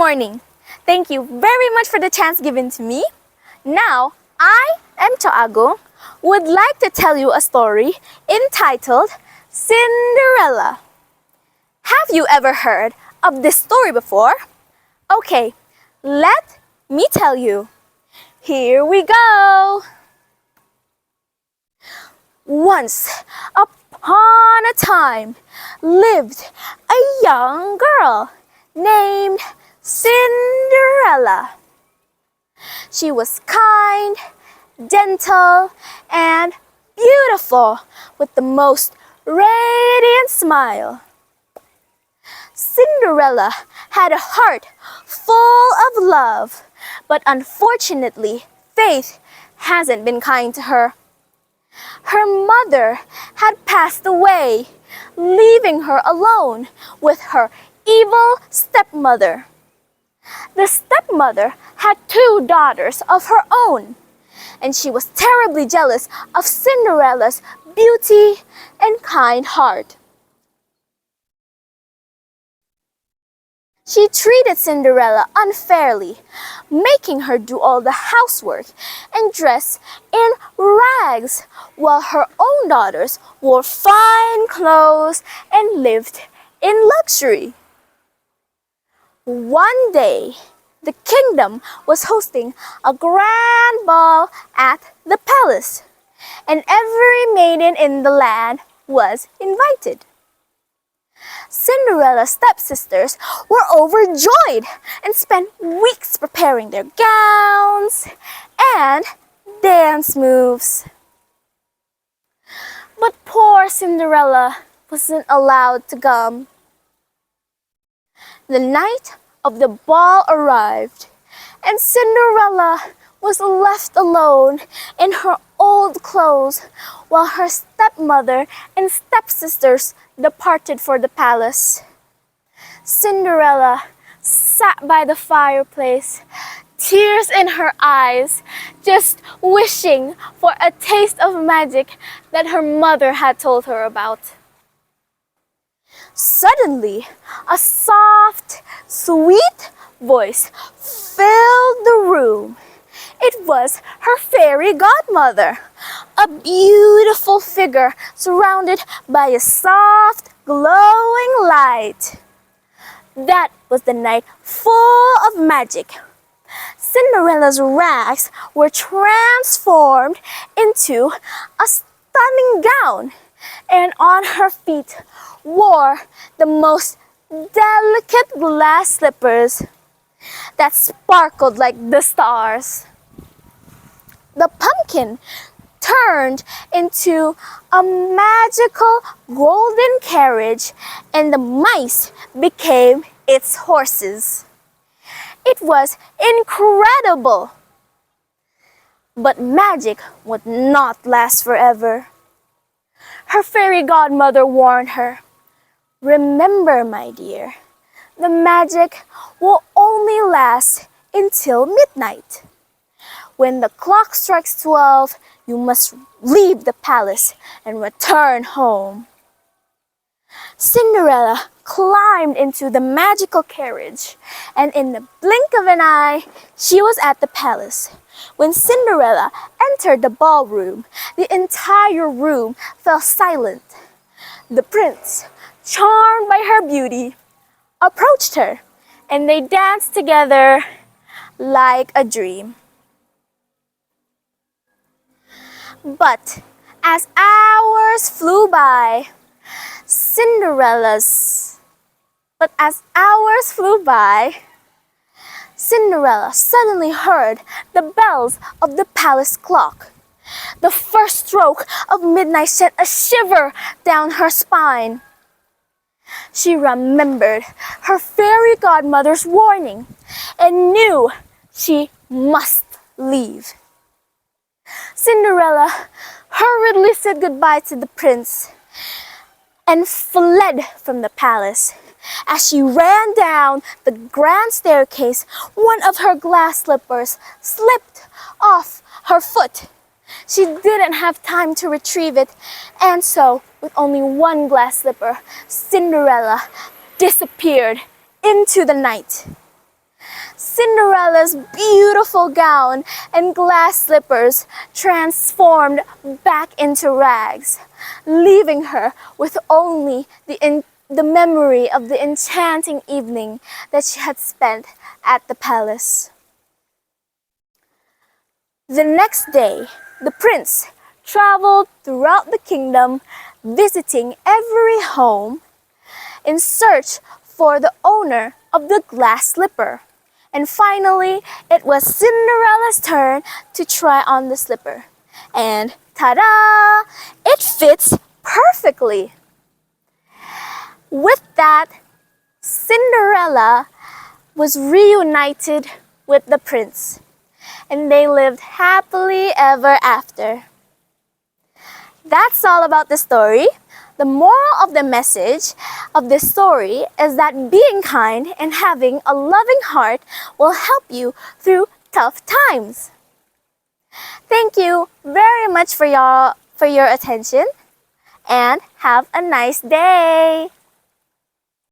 morning. Thank you very much for the chance given to me. Now, I am Choago, would like to tell you a story entitled Cinderella. Have you ever heard of this story before? Okay, let me tell you. Here we go. Once upon a time lived a young girl named Cinderella. She was kind, gentle, and beautiful with the most radiant smile. Cinderella had a heart full of love, but unfortunately, fate hasn't been kind to her. Her mother had passed away, leaving her alone with her evil stepmother. The stepmother had 2 daughters of her own, and she was terribly jealous of Cinderella's beauty and kind heart. She treated Cinderella unfairly, making her do all the housework and dress in rags, while her own daughters wore fine clothes and lived in luxury. One day, the kingdom was hosting a grand ball at the palace, and every maiden in the land was invited. Cinderella's stepsisters were overjoyed and spent weeks preparing their gowns and dance moves. But poor Cinderella wasn't allowed to come. The night of the ball arrived, and Cinderella was left alone in her old clothes while her stepmother and stepsisters departed for the palace. Cinderella sat by the fireplace, tears in her eyes, just wishing for a taste of magic that her mother had told her about. Suddenly, a soft, sweet voice filled the room. It was her fairy godmother, a beautiful figure surrounded by a soft, glowing light. That was the night full of magic. Cinderella's rags were transformed into a stunning gown, and on her feet wore the most delicate glass slippers that sparkled like the stars. The pumpkin turned into a magical golden carriage, and the mice became its horses. It was incredible. But magic would not last forever. Her fairy godmother warned her, "Remember, my dear, the magic will only last until midnight. When the clock strikes 12, you must leave the palace and return home." Cinderella climbed into the magical carriage, and in the blink of an eye, she was at the palace. When Cinderella entered the ballroom, the entire room fell silent. The prince, charmed by her beauty, approached her, and they danced together like a dream. But as hours flew by, Cinderella suddenly heard the bells of the palace clock. The first stroke of midnight sent a shiver down her spine. She remembered her fairy godmother's warning and knew she must leave. Cinderella hurriedly said goodbye to the prince and fled from the palace. As she ran down the grand staircase, one of her glass slippers slipped off her foot. She didn't have time to retrieve it, and so, with only one glass slipper, Cinderella disappeared into the night. Cinderella's beautiful gown and glass slippers transformed back into rags, leaving her with only the memory of the enchanting evening that she had spent at the palace. The next day, the prince traveled throughout the kingdom, visiting every home in search for the owner of the glass slipper. And finally, it was Cinderella's turn to try on the slipper. And ta-da! It fits perfectly. With that, Cinderella was reunited with the prince, and they lived happily ever after. That's all about the story. The moral of the message of this story is that being kind and having a loving heart will help you through tough times. Thank you very much for your attention, and have a nice day.